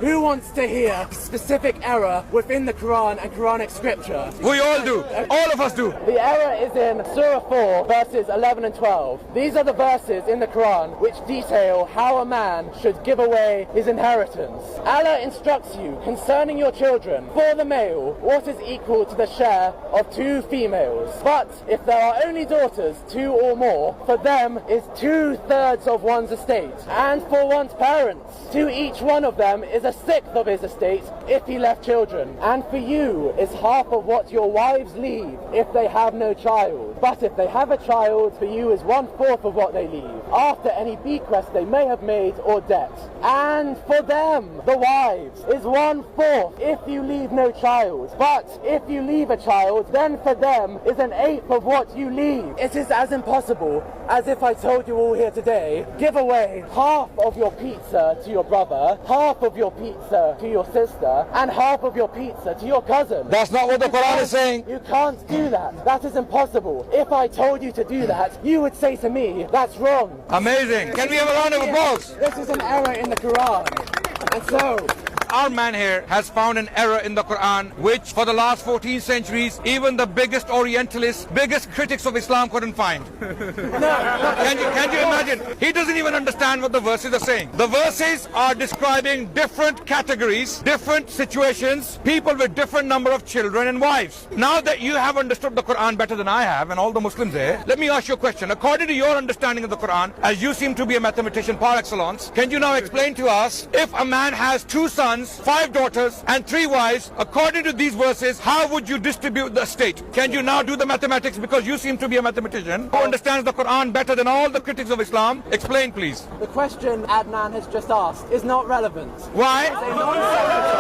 Who wants to hear specific error within the Quran and Quranic scripture? We all do. All of us do. The error is in Surah 4, verses 11 and 12. These are the verses in the Quran which detail how a man should give away his inheritance. Allah instructs you concerning your children, for the male, what is equal to the share of 2 females. But if there are only daughters, 2 or more, for them is 2/3 of one's estate. And for one's parents, to each one of them is 1/6 of his estate if he left children. And for you is half of what your wives leave if they have no child. But if they have a child, for you is 1/4 of what they leave, after any bequest they may have made or debt. And for them, the wives, is 1/4 if you leave no child. But if you leave a child, then for them is 1/8 of what you leave. It is as impossible as if I told you all here today, give away half of your pizza to your brother, half of your pizza to your sister, and half of your pizza to your cousin. That's not what the Quran is saying. You can't do that. That is impossible. If I told you to do that, you would say to me, that's wrong. Amazing. Can we have a round of applause? This is an error in the Quran. And so, Our man here has found an error in the Quran, which for the last 14 centuries, even the biggest Orientalists, biggest critics of Islam couldn't find. Can you imagine? He doesn't even understand what the verses are saying. The verses are describing different categories, different situations, people with different number of children and wives. Now that you have understood the Quran better than I have and all the Muslims here, let me ask you a question. According to your understanding of the Quran, as you seem to be a mathematician par excellence, can you now explain to us, if a man has 2 sons, 5 daughters and 3 wives, according to these verses, how would you distribute the estate? Can you now do the mathematics, because you seem to be a mathematician who understands the Quran better than all the critics of Islam? Explain, please. the question Adnan has just asked is not relevant. Why? It's a non-sequitur.